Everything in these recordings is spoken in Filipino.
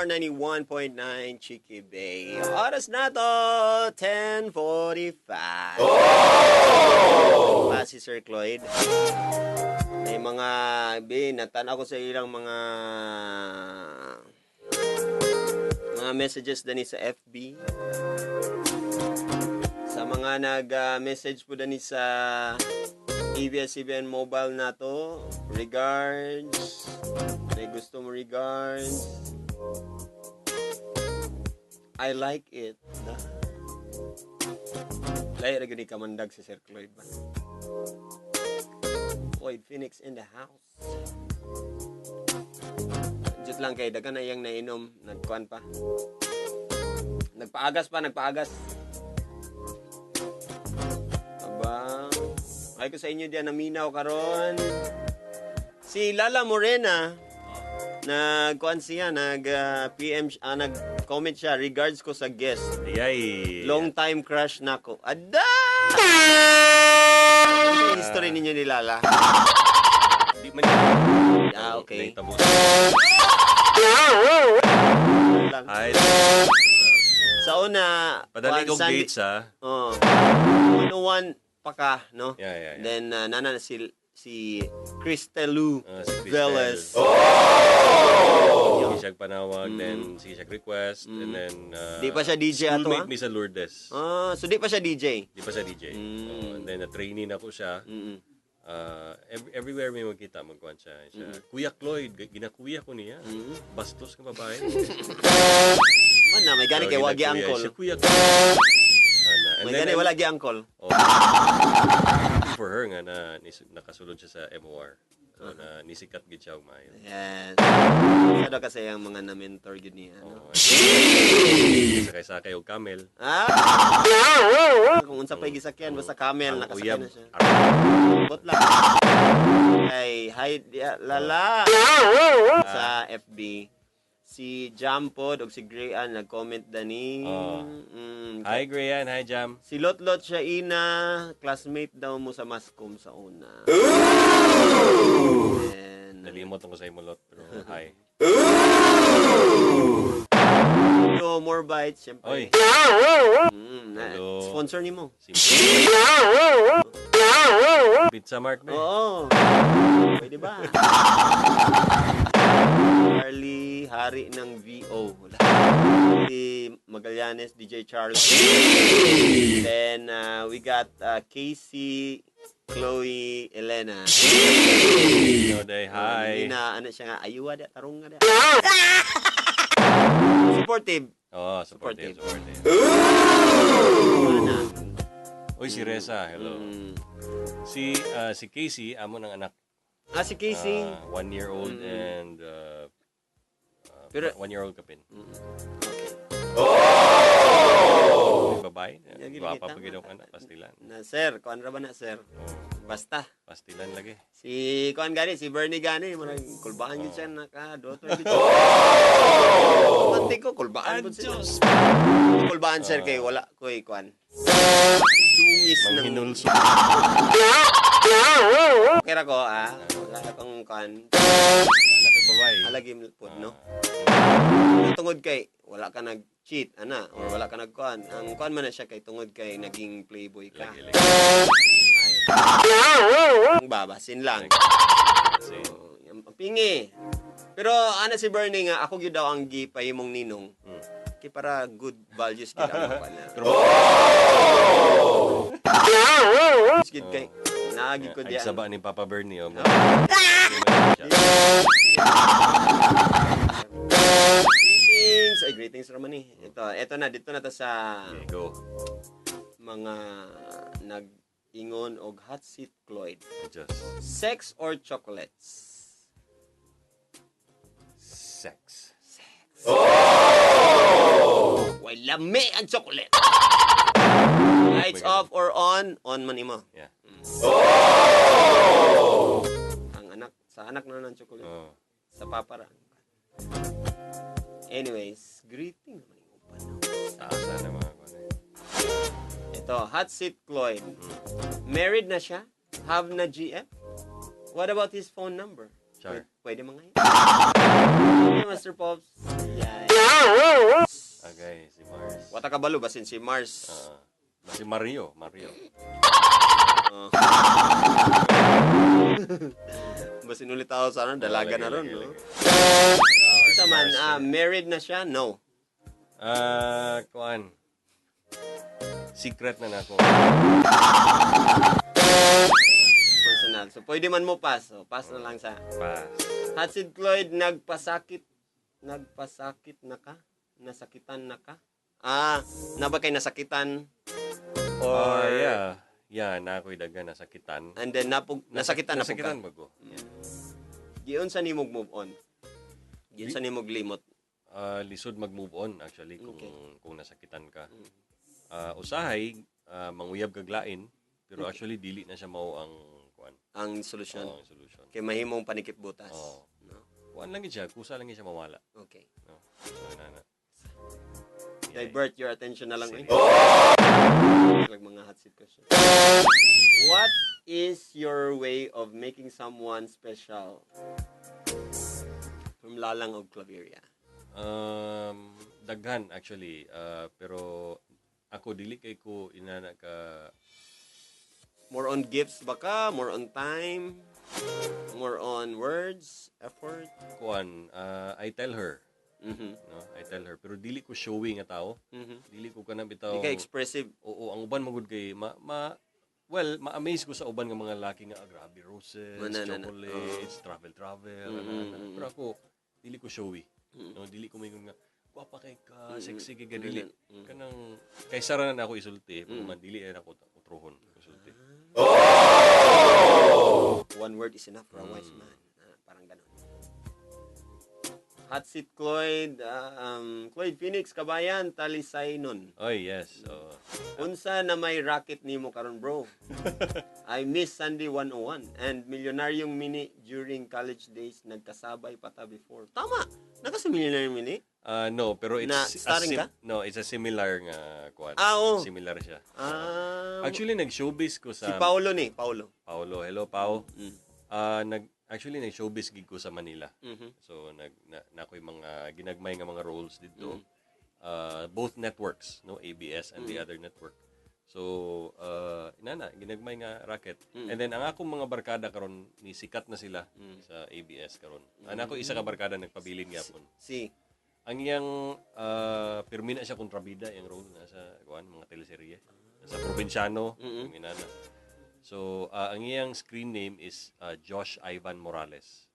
MOR 91.9 Chiki Bay. Oras na to, 10:45. Pa si Sir Cloyd. May mga, natanaw ko sa ilang mga messages dani sa FB. Sa mga nag-message po dani sa ABS-CBN mobile na to, regards. May gusto mo regards. I like it. Layo na gani kamandag si Sir Cloyd ba? Cloyd Phoenix in the house. Jut lang kay dagan na yang nainom, nagkuan pa. Nagpaagas. Aba, ay ko sa inyo diyan naminaw karon. Si Lala Morena nagkuan siya, PM nag-comment siya, regards ko sa guest. Yay. Long time crush nako. Ada. Ano yung history ninyo ni Lala? Di man. Okay. Ay, Sa una, padali kong dates ha. Oh. 101 pa ka, no? Yeah. Then nana si Cristelu Si Velez. Sige siya panawag, then sige siya request, and then Di pa siya DJ ato, ha? schoolmate mi sa Lourdes. So di pa siya DJ. Di pa siya DJ. And then na-trainee na ko siya. Everywhere may magkita, magkuhan siya. Kuya Cloyd, ginakuya ko niya. Bastos ka babae. Man na, may gani kay wagi angkol. Siya Kuya Cloyd. May gani wala gi angkol. For her nga na nakasulod siya sa MOR. So na nisikat gid siya og maayo. Yes. Sada kasi ang mga na-mentor gid niya, no. Sakay og camel. Kung unsa pay gisakyan basta camel nakasakay na siya. Bot lang. Ay, hi Lala. Sa FB. Si Jampod o si Grayan nag-comment dani. Hi Grayan, hi Jam. Si Lotlot siya ina, classmate daw mo sa Mascom sa una. Nalimot ko sa imo Lot, pero hi. So, more bites, syempre. Oy. Sponsor ni mo. Pizza Mart ba? Oo. Pwede ba? Charlie, hari ng VO. Si Magallanes, DJ Charles. Then, we got Casey, Chloe, Elena. Hi. Ano siya nga, ayuwa da, tarong nga da. Supportive. Supportive. Ano? Uy, si Reza, hello. Si Casey, amo ng anak. Si Casey. 1 year old and pero 1 year old kapin. Babae. Guwapa pa ginaw ka na, pastilan. Sir, kuan ra ba na, sir? Basta. Pastilan lagi. Si kuan gani, si Bernie gani, murag kulbaan gyud siya naka-daughter gyud. Pati ko kulbaan pud siya. Kulbaan sir kay wala koy kuan. Dungis ng hinulso. Kira ko wala akong kuan. Babae. Alagi pud no. Tungod kay wala ka nag-cheat ana or wala ka nag-kuan. Ang kuan man na siya kay tungod kay naging playboy ka. Ang babasin lang. Yung pingi. Pero ana si Bernie nga ako gyud daw ang gipahimong ninong. Kay para good values kita mo pa na. Skid kay nagi ko diyan. Ay saba ni Papa Bernie Greetings Roman eh. Ito na dito na to sa go. Mga nag-ingon og hot seat Cloyd. Just Sex or chocolates? Sex. Why lami ang chocolate? Lights off or on? On man imo. Yeah. Ang anak na ng chocolate. Sa papa ra. Anyways, greeting naman yung upan. Taasa na mga ko. Ito, hot seat Cloyd. Married na siya? Have na GF? What about his phone number? Char. Pwede mga yun. Okay, Master Pops. Yeah. Okay, si Mars. Wata kabalo basin si Mars. Si Mario. Basin ulit ako sa dalaga na ron, no? Lagay. Sa man, married na siya? No. Kuan. Secret na nako. Personal. So, pwede man mo pass. So, pass na lang sa... Pass. Hatsid Cloyd, nagpasakit na ka? Nasakitan na ka? Na ba kay nasakitan? Or... Yeah. Yeah, na ako'y daga nasakitan. And then, nasakitan na po ka? Nasakitan ba ko? Yeah. Giyon sa nimog move on? Giyon sa nimog limot? Lisod mag-move on, actually, kung nasakitan ka. Usahay, manguyab kaglain, pero actually, dili na siya mao ang kuan. Ang solusyon? Oo, ang solusyon. Kay mahimong panikip butas? Oo. No? Kuan lang siya, kusa lang siya mawala. Okay. No? So, Divert your attention na lang. Mga hot seat question. What is your way of making someone special? From Lalang of Claveria. Daghan, actually. Pero, ako, dili kay ko inana ka... More on gifts ba ka? More on time? More on words? Effort? Kuan, I tell her. Mm-hmm. No, I tell her, pero dili ko showy nga tao. Mm-hmm. Dili ko kanang bitaw. Di ka expressive. Oo, ang uban magud kay ma-amaze ko sa uban nga mga laki nga grabe roses, chocolates, travel. Pero ako dili ko showy. No, dili ko mingon nga guwapa kay ka, sexy kay dili. Kanang kay sara na ako isulti, pero man dili na ako utrohon isulti. One word is enough for a wise man. Parang ganun. Hot seat Cloyd, Cloyd Phoenix Kabayan Talisay nun. Oy, yes. Unsa na may racket nimo karon, bro? I miss Sunday 101 and Milyonaryong Mini during college days nagkasabay pata before. Tama. Naka Milyonaryong Mini? No, pero it's starring ka? No, it's a similar nga kuan. Oo. Similar siya. Actually, Actually nag-showbiz ko sa si Paulo ni, Paulo. Hello Pao. Actually nag-showbiz gig ko sa Manila. So nakoy mga ginagmay nga mga roles dito. Both networks, no, ABS and the other network. So ginagmay nga racket. And then ang akong mga barkada karon ni sikat na sila sa ABS karon. Ako isa ka barkada nagpabilin gyapon. Ang iyang pirmi na siya kontrabida yung role na sa mga teleserye. Sa Provinciano, yung inana. So, ang iyang screen name is Josh Ivan Morales.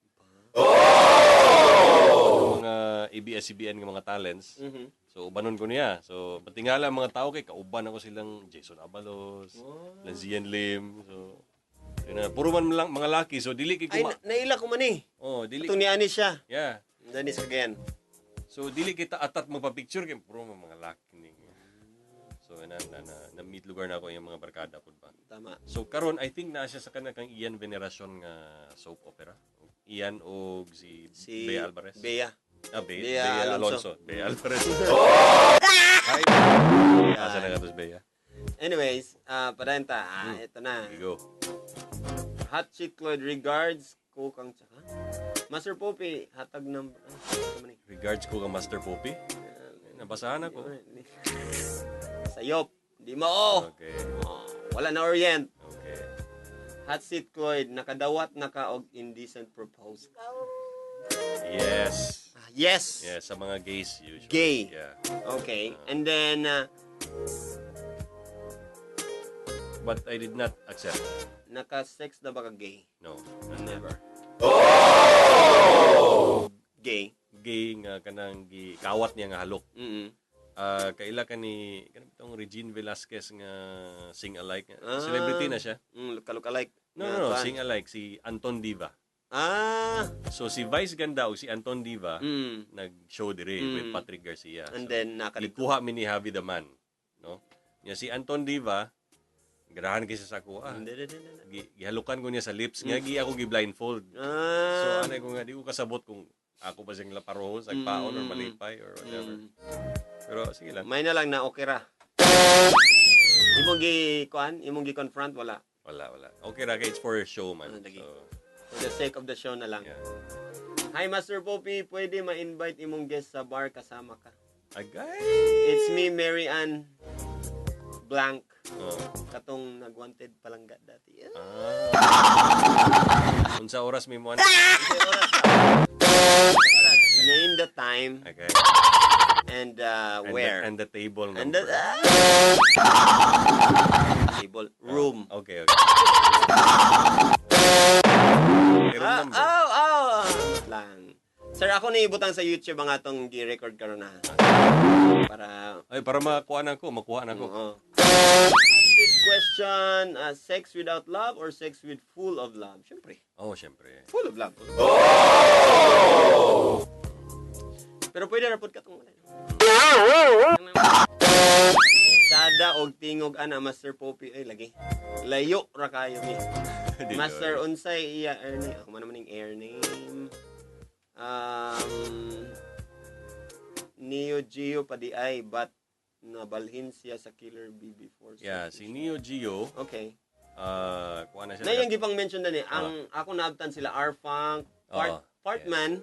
Mga ABS-CBN ng mga talents. So, ubanon ko niya. So, patingala mga tao kay kauban ako silang Jason Abalos, Lanzian Lim. So, puro man lang mga laki. So, dili kay Ay, naila ko man eh. Dili. Itong ni Anis siya. Yeah. Danis again. So, dili kita atat magpa-picture kay puro mga laki ni. So, na-meet lugar na ako yung mga barkada po ba. Tama. So, karon I think na siya sa kanang Ian Veneracion nga soap opera. Ian o si Bea Alvarez. Bea Alonso. Bea Alvarez. Asa na ka Bea? Anyways, padanta. Ito na. Go. Hot Chick Cloyd, regards ko kang tsaka. Master Poppy, hatag number. Regards ko kang Master Poppy. Nabasahan ako. Sayop. Di mo. Okay. Wala na orient. Okay. Hot seat Cloyd, nakadawat na ka og indecent proposal. Yes. Yes. Yes, sa mga gays usually. Gay. Yeah. Okay. And then but I did not accept. Naka-sex na ba ka gay? No. Never. Gay. Gay nga kanang kawat niya nga halok. Kaila ka ni kanang Regine Velasquez nga sing alike. Celebrity na siya. Look-alike. No, sing alike si Anton Diva. So si Vice Ganda o si Anton Diva nag-show dire with Patrick Garcia. And so, then ikuha mi ni Javi the Man, no? Nya si Anton Diva garahan kay sa ako. Gihalukan ko niya sa lips nga ako gi-blindfold. So anay ko nga di ko kasabot kung ako ba siyang laparohon, sagpaon or malipay or whatever. Pero sige lang. May na lang na okay ra. Imong gi-confront wala. Wala. Okay ra kay it's for a show man. So For the sake of the show na lang. Yeah. Hi, Master Poppy. Pwede ma-invite imong guest sa bar kasama ka. Agay! It's me, Mary Ann Blank. Oh. Katong nag-wanted palangga dati. Unsa oras may mo? Oras. Name the time Okay. and where. And the table And number. table. Room. Okay. Meron number. Lang. Sir, ako ni ibutang sa YouTube ang atong gi-record karon na. Para Ay, para makuha na ko. This question, sex without love or sex with full of love? Syempre. Syempre. Full of love. Pero pwede rapod ka itong Sada og tingog ana, Master Poppy. Ay, lagi. Layo ra kayo ni. Master, unsay iya air name? Ako man naman yung air name. Neo Geo pa di ay, but nabalhin siya sa Killer Bee before. Yeah, si Neo Geo. Okay. Kuha na siya. Na yung gipang mention na ni, ang ako naabtan sila R-Funk, Partman.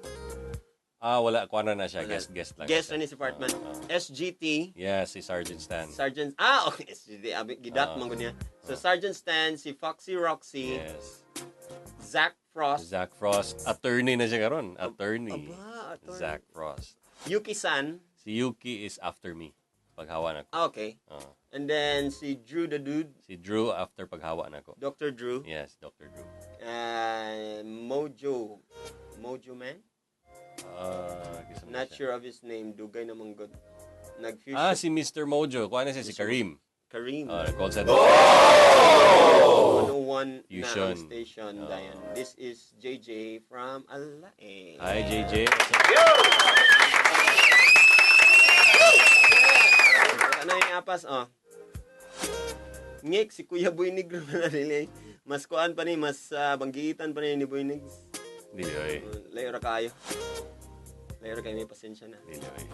Wala. Kuha na siya. Guest lang. Guest na ni si Partman. SGT. Yeah, si Sergeant Stan. Okay. SGT. Gidat man niya. So, Sergeant Stan, si Foxy Roxy. Yes. Zach Frost. Attorney na siya karon. Attorney. Attorney. Zach Frost. Yuki-san. Si Yuki is after me. Paghawa na ko. Okay. And then, si Drew the Dude. Si Drew after paghawa na ko. Dr. Drew. Yes, Dr. Drew. Mojo Man? Not siya. sure of his name. Dugay namang good. Nag-fusion. Si Mr. Mojo. Kuha na siya si Kareem. Call center. 101 Fusion. na station. Dayan. This is JJ from Alae. Hi, JJ. Ano yung apas? Ngik, si Kuya Boy Negro na nalili. Mas kuan pa ni, mas banggiitan pa ni Boy Negs. Dili, oy. Layo ra kayo. Layo ra kayo, may pasensya na. Dili, oy.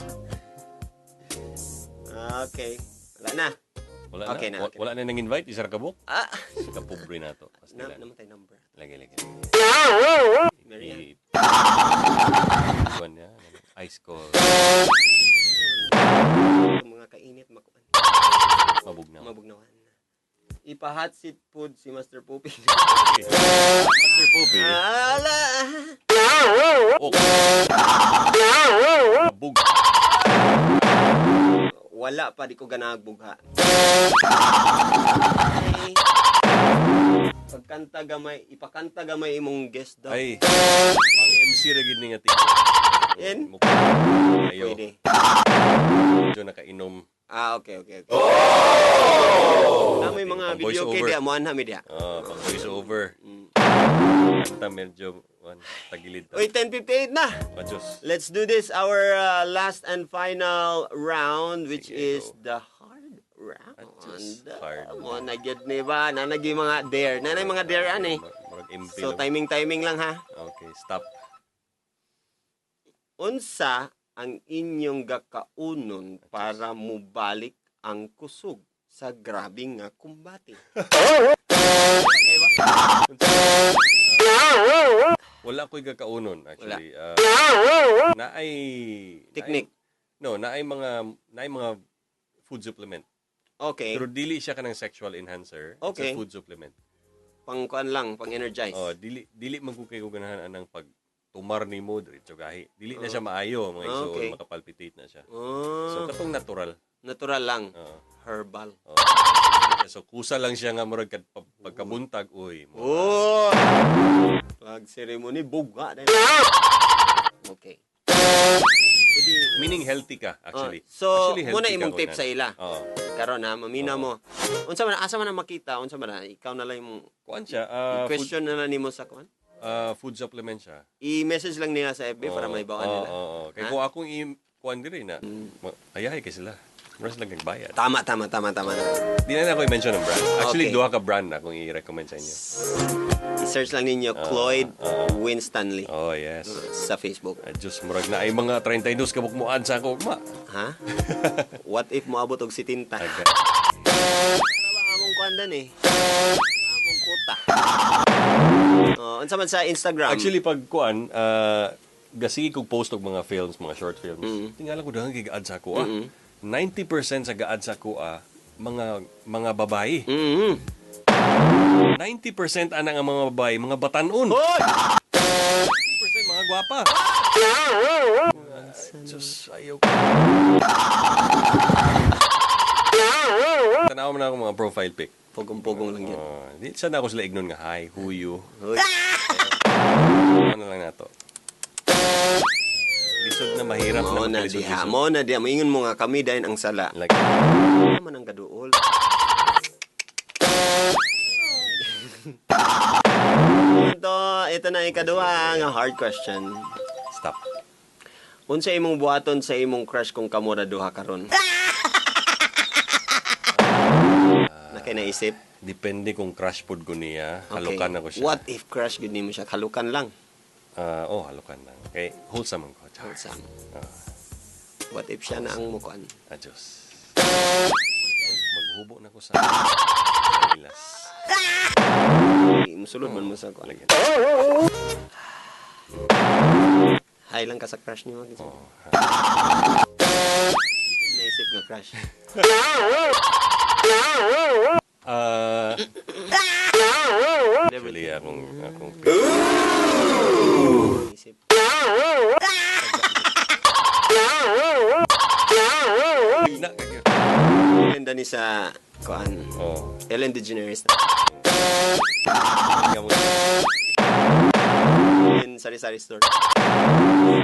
Okay. Wala na. Okay na. Wala na nang invite, isar kabuk. Sa pobre na to. Namatay number. Lagi. Marian. Kuan niya. Ice cold. Mga kainit, makuan. Mabugnawan. Ipa-hot seat food si Master Poppy. Master Poppy. Bug. Wala pa, di ko ganagbugha. Ipakanta gamay imong guest daw. Ay, pang MC ra gid ni nga tiko. Yan? Ayo. Pwede. Medyo nakainom. Okay. May mga video kay dia mo anha mi dia. Pang voice over. Kanta medyo tagilid. Oy, 10:58 na. Diyos. Let's do this, our last and final round, which is the hard round. Hard. Mo na gyud ni ba? Nanagi mga dare. Nanay mga dare ani. So timing lang ha. Okay, stop. Unsa ang inyong gakaunon para mubalik ang kusog sa grabe nga kumbate? Wala ko'y gakaunon actually. Naay Technique. Naay mga food supplement. Okay. Pero dili siya kanang sexual enhancer. Okay. It's a food supplement. Pang-kuan lang, pang-energize. Dili man ko kayo ganahan anang pag tumar ni mo diretso gahi. Dili na siya maayo, mga iso, Okay. makapalpitate na siya. So katong natural. Natural lang. Herbal. So kusa lang siya nga murag pagkabuntag, uy. Pag ceremony buga na. Okay. Meaning healthy ka actually. So Actually, muna healthy imong ka tip sa ila. Karon ha, mamina mo. Unsa man asa man makita, unsa man ikaw na lang imong kuan siya, question na nimo sa kuan? food supplement siya. I-message lang nila sa FB para may bawaan nila. Kaya kung akong kuan diri na, ayahay kay sila. Maras lang nagbayad. Tama. Di na ako i-mention ng brand. Actually, duha ka brand na kung i-recommend sa inyo. I-search lang ninyo Cloyd Winstanley. Oh, yes. Sa Facebook. Diyos, murag na ay mga 32 kabukmuan sa ako. Ha? What if moabot og 70? Okay. Para ba among kuandan eh? Mong kuta. Unsa man sa Instagram? Actually, pag kuan, gasigi kog post og mga films, mga short films. Tingala ko daghang gigaad sa ako. 90% sa gaad sa ako mga babae. 90% anang ang mga babae, mga batanon. 90% mga gwapa. Diyos, ayaw ko. Tanaw mo na ako mga profile pic. Pogong-pogong lang yan. Di sana ako sila ignon nga, hi, who you? Ano lang na to? Lisod na mahirap na magkalisod-lisod. Mo na diha. Maingon mo nga kami dahil ang sala. Like, Naman ang kaduol. Ito na ikaduha nga hard question. stop. Unsa imong buhaton sa imong crush kung kamo ra duha karon? Nakay naisip? Depende kung crush pod ko niya. Halukan ako siya. What if crush gud nimo siya? Halukan lang. Halukan lang. Okay, wholesome ang ko. Wholesome. What if siya na ang mukuan? Adios. Maghubo na ko sa ilas. Musulod man mo sa kuan. Hi lang ka sa crush niyo. Naisip nga crush. Actually, akong Naisip. Ganda ni sa kuan. Ellen DeGeneres. In sari-sari store.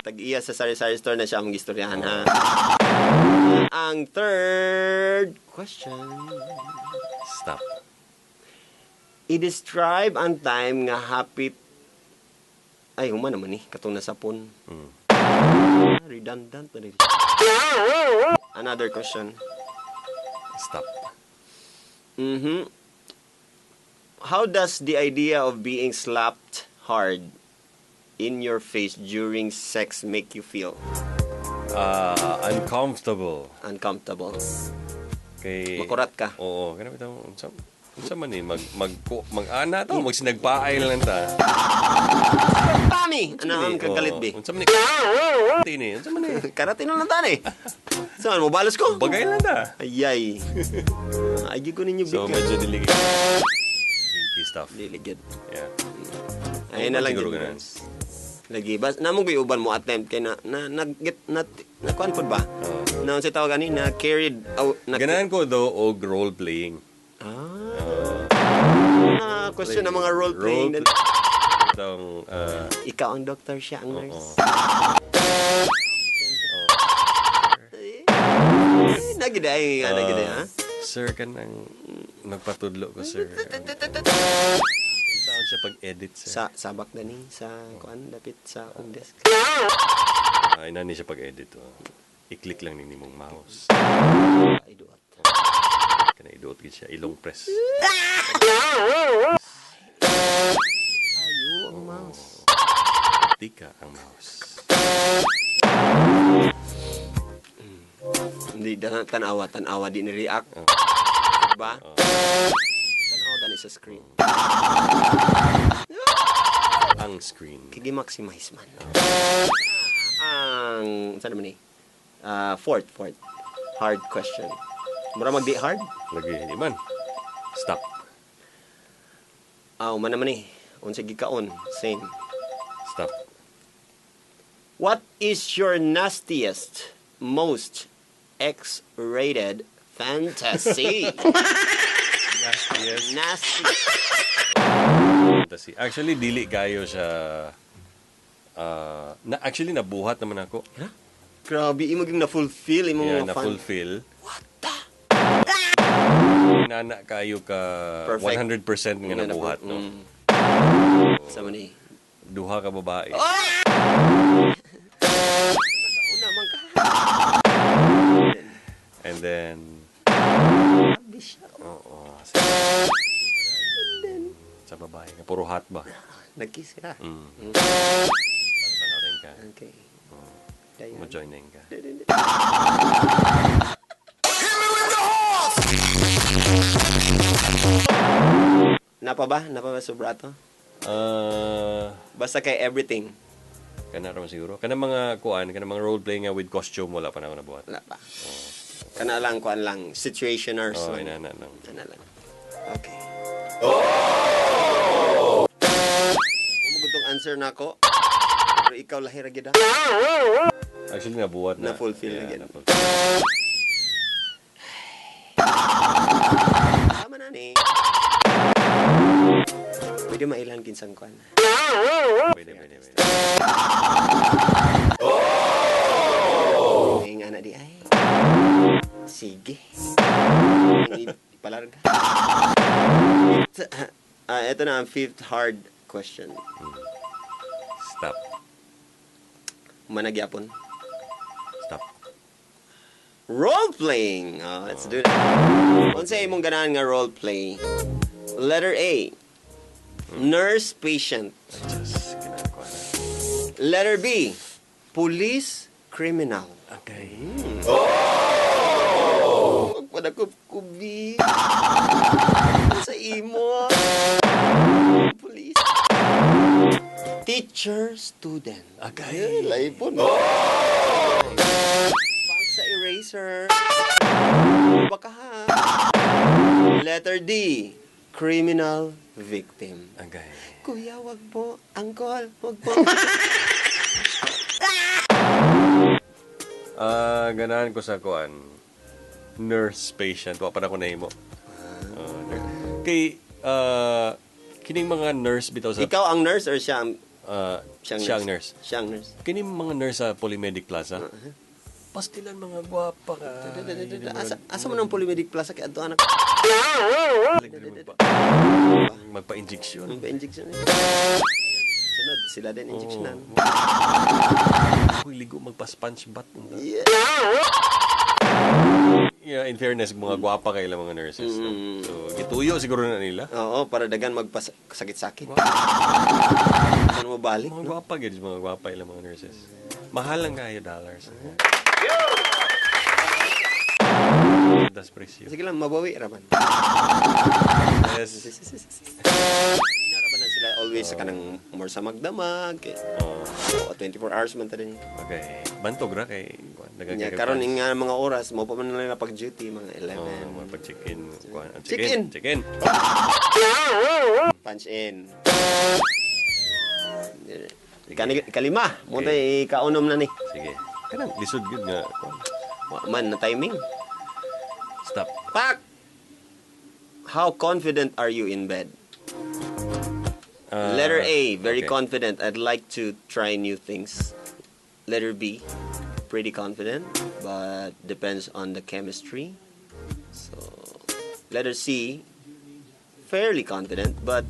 Tag-iya sa sari-sari store na siya ang gistoryahan ha. Ang third question. Stop. I-describe ang time nga happy. Ay, human naman katong nasapon. Redundant na rin. Another question. Stop. How does the idea of being slapped hard in your face during sex make you feel? Uncomfortable. Uncomfortable. Kay Makurat ka. Oo, ganun ito. Unsa man mag-ana to, magsinagpaay lang ta. Pami! Ano ang kagalit bi? Unsa man ni? Unsa man ni? Karatino lang tani. Saan mo balos ko? Bagay lang ta. Ayay. Agi ko ninyo So bigyan. medyo diligid. Kinky stuff. Liligid. Yeah. Ayun na lang Siguro din. ganun. Lagi bas namong uban mo attempt kay na kuan pud ba? Na unsa tawag ani na carried out na Ganahan ko do og role playing. Question ng mga role playing. Itong Ikaw ang doctor, siya ang nurse. Nagiday ha. Sir kanang nagpatudlo ko sir. Saan siya pag-edit sir? Sabak na ni sa kuan dapit sa desk. Ay nani siya pag-edit. I-click lang ni mong mouse. Ay duot. Kana iduot gid siya ilong press. Ayo ang mouse. Tika ang mouse. Hindi tanawa di ni react. Ba? Tanawa gani sa screen. Ang screen. Kigi maximize man. Ang saan naman fourth. Hard question. Mura magdi hard? Lagi hindi man. Stop. Man naman unsa gikaon? Same. Stop. What is your nastiest, most X-rated fantasy? Yes. Nasty. Fantasy. Actually dili kayo siya actually nabuhat naman ako. Grabe, imo gyud na fulfill imo Yeah, mga na fulfill. What the? Nana kayo ka Perfect. 100% nga nabuhat, no? Sa man Duha ka babae. Una man ka. And then sa babae nga puro hot ba? Nag-kiss ka. Tanaw rin ka. Okay. Dayon. Mo-join din ka. Napa ba sobrato? Basta kay everything. Kana raman siguro. Kana mga kuan, kana mga role play nga with costume wala pa na ako nabuhat. Wala pa. Kana lang kuan lang situationers. Oh, lang. inana lang. Ana lang. Okay. Oh! Mumugod answer na ako. Pero ikaw lahi ra gid. Actually nabuhat na. Na-fulfill na gid. Tama na ni. Pwede mailan kinsang kuan. Pwede. Ay, nga na di ay. Sige. Ipalarga. Ito na ang fifth hard question. Stop. Managyapon. Stop. Role-playing. Let's do it. Kung sa imong ganahan nga role-play. Letter A. Nurse patient. Just ginagawa na. Letter B. Police criminal. Okay. Magpadakop-kubi. Sa imo. Police. Teacher student. Okay. Laipon. Pang sa eraser. Baka ha. Letter D. Criminal victim. Okay. Kuya, wag po. Uncle, wag po. Ganahan ko sa kuan. Nurse patient. Wa pa na ko nahimo. Kay kining mga nurse bitaw sa Ikaw ang nurse or siya ang siyang nurse. Siyang nurse. Kining mga nurse sa Polymedic Plaza. Pastilan mga gwapa ka. Asa mo ng Polymedic Plaza kay adto anak? Magpa-injection. Magpa-injection. Sunod, sila din injectionan. Uy, ligo magpa-sponge bath. Yeah. Yeah, in fairness, mga gwapa kayo lang mga nurses. No? So, gituyo siguro na nila. Oo, para dagan magpasakit-sakit. Ano mo balik? Mga gwapa, guys. Mga gwapa ilang mga nurses. Mahal lang kayo dollars. Das presyo. Sige lang, mabawi raman. Yes. Raman na sila always sa kanang more sa magdamag. 24 hours man ta din. Okay. Bantog ra kay Yeah, karon nga mga oras mo pa man nila pag-duty mga 11. Mga pag-check-in. Check-in. Check-in. Punch in. Ikalima. Munta ikaunom na ni. Sige. Kanang lisod gud nga. Man na timing. Stop. Pak! How confident are you in bed? Letter A, very confident. I'd like to try new things. Letter B, pretty confident, but depends on the chemistry. So, letter C, fairly confident, but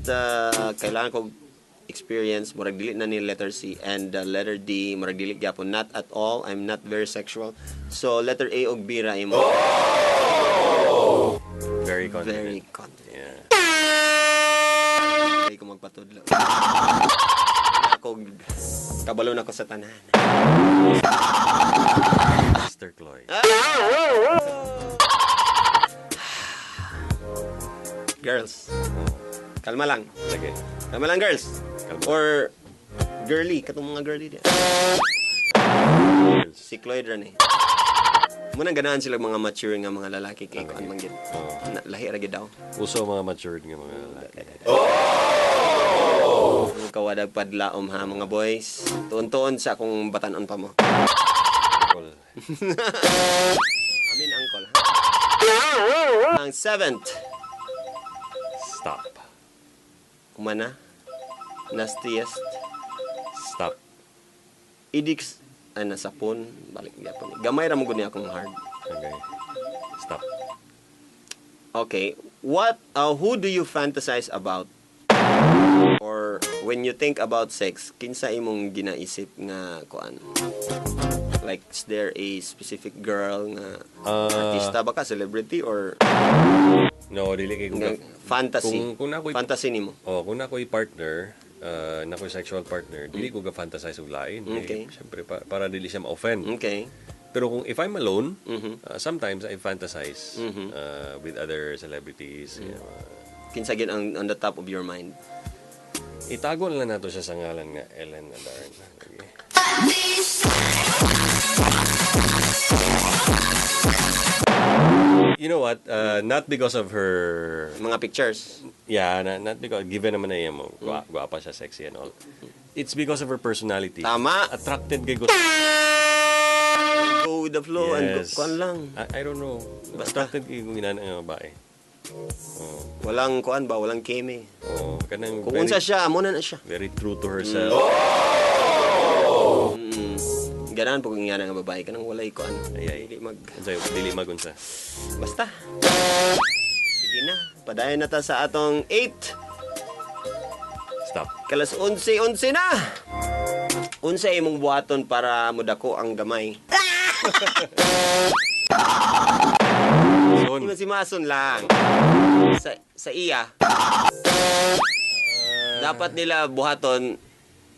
kailangan ko experience. Murag dili na ni letter C. And letter D, murag dili gyapon. Not at all. I'm not very sexual. So, letter A og B ra imo. Very confident. Very confident. Yeah. Hindi ko magpatudlo. Ako, kabalo na ko sa tanan. Mr. Cloyd. Girls. Kalma lang. Sige. Kalma lang, girls. Kalma. Or girly. Katong mga girly din. Si Cloyd ran eh. Muna ganahan sila mga mature nga mga lalaki kay kuan man gid. Lahi ra gid daw. Uso mga matured nga mga lalaki. Ang kawadag padlaom ha mga boys. Tuon-tuon sa akong batanon pa mo. Cool. Amin uncle ha. Ang seventh. Stop. Kumana. Nastiest. Stop. Idix ay nasapon. Balik gyapon. Gamay ra mo gud ni akong hard. Okay. Stop. Okay. Who do you fantasize about? Or when you think about sex, kinsa imong ginaisip nga kuan? Like, is there a specific girl nga artista ba ka? Celebrity? Or No, dili kay kung fantasy? Kung nako'y Fantasy nimo? kung nako'y partner, nako'y sexual partner, dili ko ga-fantasize og lain. Okay. Siyempre, para dili siya ma-offend. Okay. Pero kung if I'm alone, sometimes I fantasize with other celebrities. Kinsa gid ang on the top of your mind? Itago na lang nato siya sa ngalan nga Ellen Adarn. Okay. You know what? Not because of her... Mga pictures. Yeah, not because... Given naman na yan mo. Guwapa siya, sexy and all. It's because of her personality. Tama. Attracted kay Go with the flow and kuan lang. I don't know. Basta. Attracted kay ginana ang babae. Walang kuan ba, walang keme. Kanang Kung unsa siya, amo na siya. very true to herself. Ganan po kung nga nga babae ka nang walay kuan. Ay. Dili magunsa. Basta. Sige na. Padayon na ta sa atong 8. Stop. Kalas 11 na. Unsa imong buhaton para mudako ang gamay? Son. Mason lang. Sa iya. Dapat nila buhaton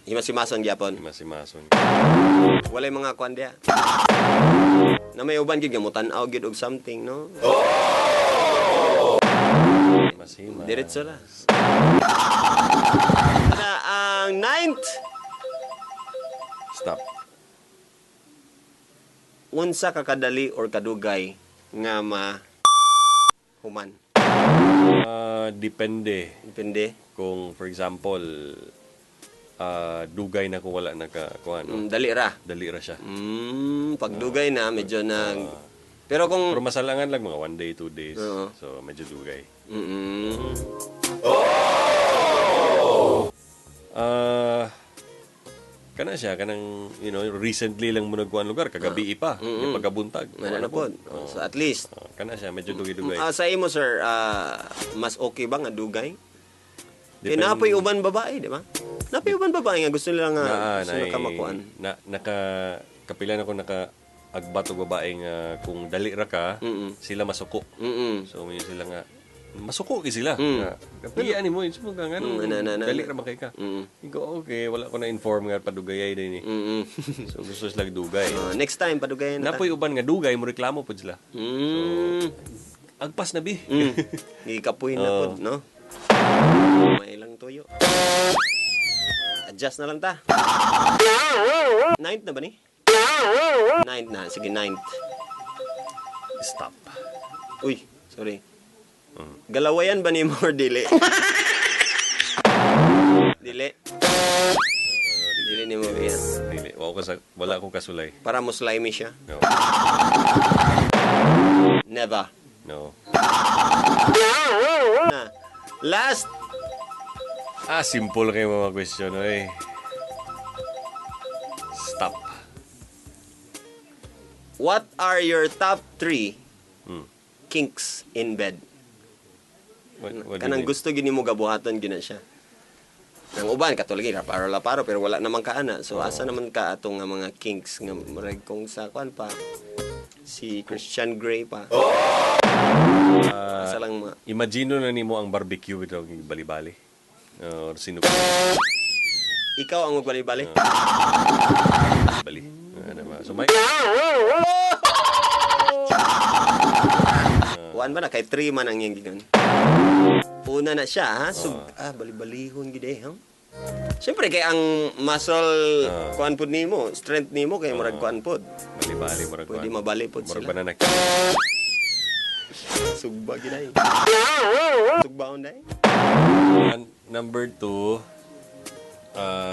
himasimason gyapon. Masimason. Walay mga kuan dia. Na may uban gid gamutan-aw gid og something, no? Masima. Diretso la. Na ang 9th. Stop. Unsa ka kadali or kadugay nga human? Depende. Depende. Kung, for example, dugay na kung wala nakakuha, no? Dali ra. Dali ra siya. Pag dugay na medyo pero kung Pero masalangan lang mga 1 day, 2 days. Oo. So, medyo dugay. Kana siya, kanang, recently lang mo nagkuhan lugar, kagabi pa, yung pagkabuntag. ano na po. So at least Kana siya, medyo dugay-dugay. sa imo sir, mas okay ba nga dugay? Depende- Napoy uban babae, di ba? Napoy uban babae nga gusto nila nga gusto nila kamakuan. Kapilan ako agbat og babae nga kung dali ra ka, sila masuko. So, may sila nga, masuko ki sila. Kapiyan ni mo, mo ka nga, dali ra makay ka. Ikaw, okay, wala ko na-inform nga padugayay din eh. So, gusto sila dugay. Next time padugayan na. Napoy uban nga dugay, mo reklamo po sila. Agpas na bi. Gikapoy na po, no? May ilang tuyo. Adjust na lang ta. 9th na ba ni? 9th na. Sige, 9th. Stop. Uy, sorry. Galawayan ba ni mo or dili? Dili. Dili ni mo yan. Dili. Wala ko kasulay. Para mo slimy siya. No. Never. No. Na. Last. Simple kayo mga question, eh. Stop. What are your top 3 kinks in bed? What do you Kanang mean? gusto gini mo gabuhaton gina siya. Nang uban katulagi laparo pero wala naman ka ana. So asa naman ka atong nga mga kinks nga murag kung sa kwan pa si Christian Grey pa. Asa lang mga Imagine na nimo ang barbecue ito ang bali-bali. Or sino ikaw ang magbali-bali. bali. Ano ba? So may Kuan ba na kay 3 man ang iyang gigan. Una na siya ha. So bali-balihon gid eh. Siyempre kay ang muscle kuan pud nimo, strength nimo kay murag kuan pud. bali-bali murag Pwede mabali pud murag sila. banana. Sugba gid ay. Sugbaon day. Number 2,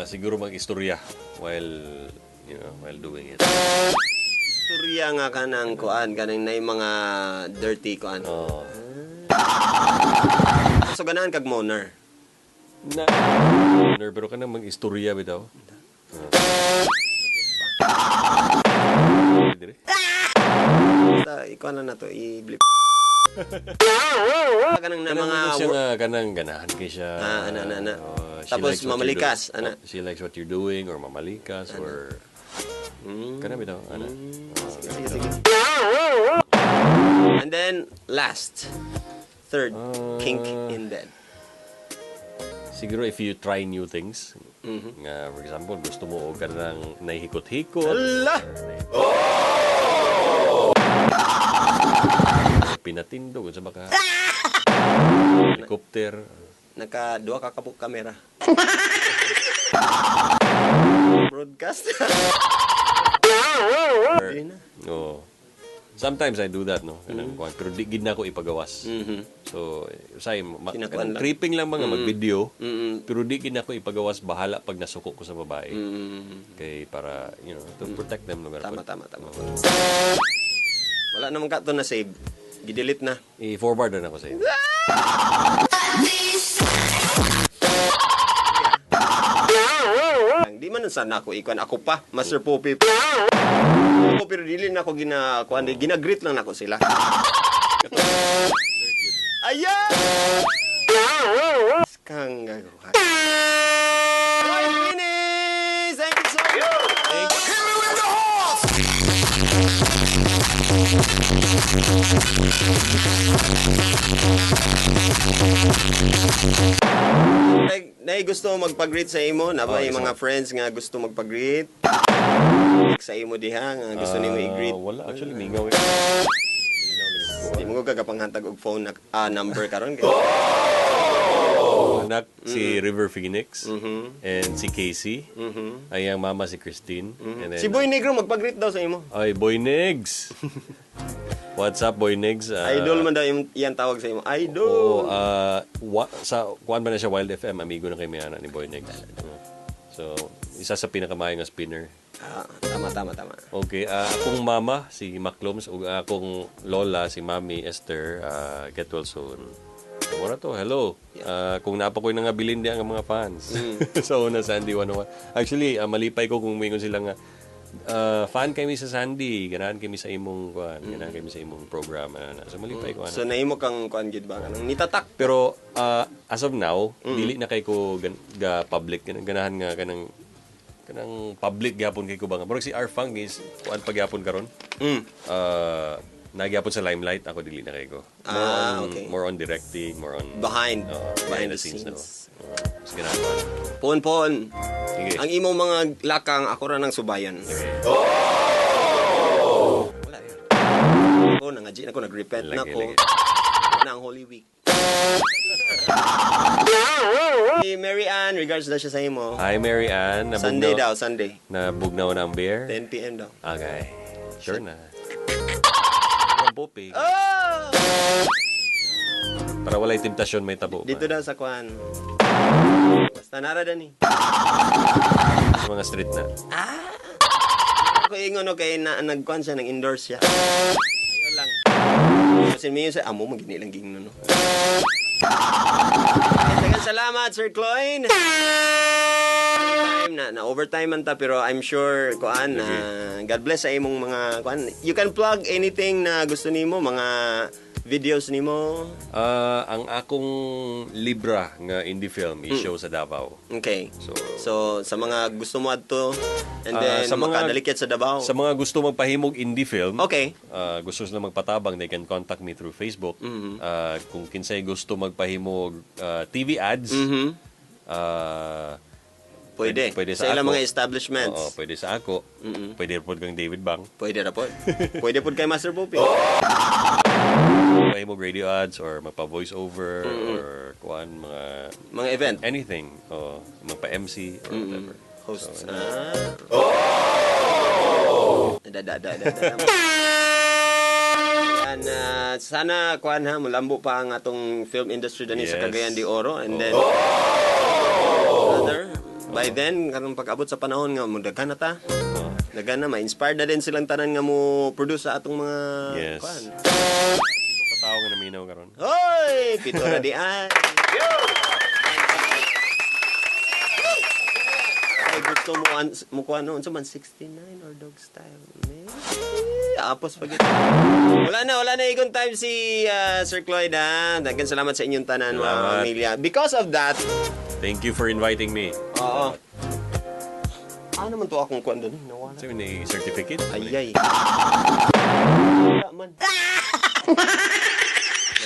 siguro mag-istorya while doing it. Istorya nga kanang kuan kanang nay mga dirty kuan. So ganahan kag moner. Pero ka na mag-istorya bitaw. Basta ikaw na to i-blip. Kanang na mga kanang ganahan kay siya. ana. She Tapos likes what mamalikas, you're ana. she likes what you're doing or mamalikas or kana bitaw ana. Sige. And then last, third, kink in bed. Siguro if you try new things, nga for example, gusto mo og kanang nahikot-hikot. Ala! Pinatindog sa baka. Helicopter. Naka duha ka kabuk kamera. Broadcast. Di na. Oh. Sometimes I do that, no? Kanang kuan, pero di gid na ako ipagawas. So, say Kinakuan lang. tripping lang mga mag-video, pero di gid na ako ipagawas, bahala pag nasuko ko sa babae. Kay para, to protect them no matter Tama, what. tama. Wala naman ka to na save. Gidelete na. I-forward na ako sa iyo. Di man sana ako ikuan ako pa, Master Poppy. Ako pero dili na ako ginagreet lang ako sila. Ayan! Kang gagawa. Right, finish! Thank you so much! Nay gusto magpag-greet sa imo na ba yung mga friends nga gusto magpag-greet? Sa imo diha nga gusto nimo i-greet. Wala, actually, mingaw. Di mo ko kagapanghantag og phone number karon kay. Anak si River Phoenix and si Casey. Ay ang mama si Christine. And then, Si Boy Negro magpag-greet daw sa imo. ay, Boy Negs. What's up, Boy Negs? Idol man daw yung iyan tawag sa imo. Oo, Idol. sa kuan ba na siya Wild FM, amigo na kay Mayana ni Boy Negs. So, isa sa pinakamayang nga spinner. Tama. Okay, akong mama si Macloms ug akong lola si Mami Esther, get well soon. Mura to, hello. Kung napakoy na nga bilin ang mga fans. So, na Sandy 101. Actually, malipay ko kung mingon sila nga fan kami sa Sandy, ganahan kami sa imong kuan, ganahan kami sa imong program. So malipay ko So naimo kang kuan gid ba kanang nitatak. Pero as of now, dili na kay ko ga public ganahan nga kanang public gyapon kay ko ba nga. Pero si R-Funk is kuan pagyapon karon. Nagyapon sa limelight ako dili na kay ko. Okay. More on directing, more on Behind the scenes. scenes. No. Mas ganahan ko. Pon. Sige. Ang imong mga lakang ako ra ng subayan. Wala yun. Ako nangaji na ko nag-repent na ko. Lagi. Na ang Holy Week. Si Mary Ann, regards na siya sa imo. Hi Mary Ann, Sunday daw, Sunday. Nabugnaw na ang beer. 10 p.m. daw. Okay. Sure na. Ang poping. Oh! Para walay temptasyon may tabo. Dito daw sa kwan. Basta narada ni. Sa mga street na. Ako ingon okay na nagkwan siya, nag-endorse siya. Ayaw lang. Kasi may sa amo magini lang gingno no. Daghang salamat Sir Cloyn. Na overtime man ta pero I'm sure kuan God bless sa imong mga kuan. You can plug anything na gusto nimo, mga videos nimo. Ang akong libra nga indie film i-show sa Davao. Okay. So sa mga gusto mo adto and then sa mga- makadalikit sa Davao. Sa mga gusto magpahimog indie film, Okay. gusto sila magpatabang, they can contact me through Facebook. Kung kinsay gusto magpahimog TV ads, Pwede. Pwede sa sa ilang ako. mga establishments. oo, pwede sa ako. Pwede po kang David Bang. Pwede ra po. Pwede po kay Master Poppy. Magpahimog radio ads or magpa-voice over or kuan Mga event. anything. O magpa-MC or whatever. Hosts. So, Yan, sana kuan ha mulambo pa ang atong film industry dani sa Yes. Cagayan de Oro and then brother, by then karong pag-abot sa panahon nga mo daghan na ta. Daghan na ma-inspired na din silang tanan nga mo produce sa atong mga Yes. kuan. Ito katao nga naminaw karon. Hoy, pito na di ay. Ay, gusto mo kuha noon sa man 69 or dog style. Apos pag Wala na ikon time si Sir Cloyd ha. Daghang salamat sa inyong tanan mga Salamat. pamilya. Because of that, Thank you for inviting me. oo. Ano naman to akong kuha doon? Nawala. So, may certificate? Ayay. Wala man.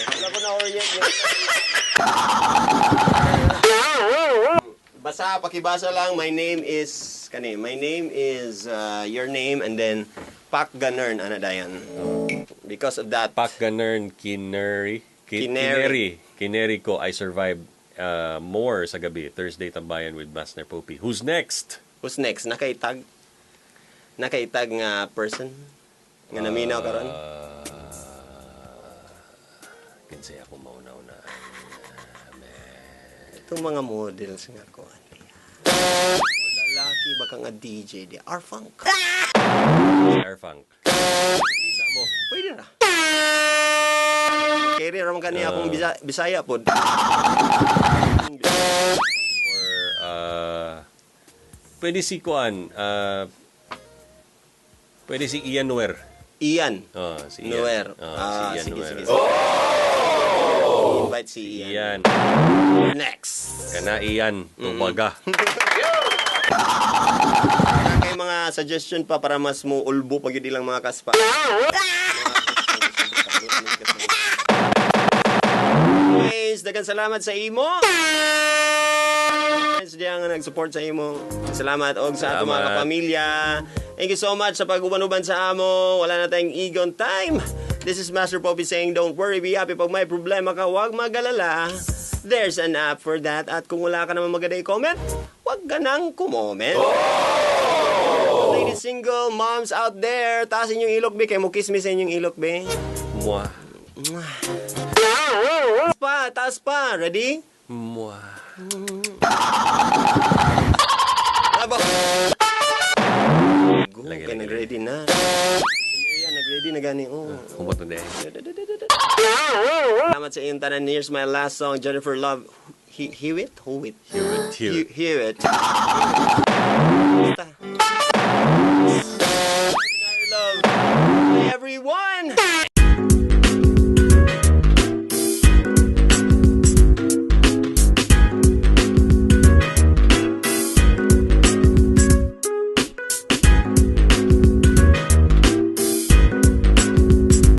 Wala ko na orient. Basta, pakibasa lang. My name is your name and then Pak Ganern, Anadayan. Because of that. Pak Ganern Kineri. Kineri ko, I survived more sa gabi. Thursday Tambayan with Master Poppy. Who's next? Who's next? Nakaitag nga person nga naminaw karon. Kinsay ako maunaw na. Itong mga models nga ko. Lalaki baka nga DJ di R-Funk. Airfunk. Isa mo. Pwede na. Carry ram kaniya akong Bisaya pod. Or pwede si Kuan, pwede si Ian Nuer. Ian. Si Ian. Nuer. Si Ian sige, Nuer. sige. Invite si Ian. Next. Kana Ian, tumaga. Kay mga suggestion pa para mas mo ulbo pag yun ilang mga kaspa. Guys, dagan salamat sa imo. Diyan nga nag-support sa imo. Salamat og sa ato mga kapamilya. Thank you so much sa pag-uban-uban sa amo. Wala na tayong igon time. This is Master Poppy saying, don't worry, be happy. Pag may problema ka, huwag mag-alala. There's an app for that. At kung wala ka naman maganda i-comment, huwag ka nang kumoment. Ladies single moms out there, taasin yung ilok, be. Kaya mo kismisin yung ilok, be. Mwah. Taas pa. Ready? Mwah. Aba. Lagi, Kaya nag-ready na. Nag-ready na gani. Kumot mo din. Salamat sa iyong tanan. Here's my last song, Jennifer Love. Hewitt? Hewitt. Basta. Love. Hey everyone!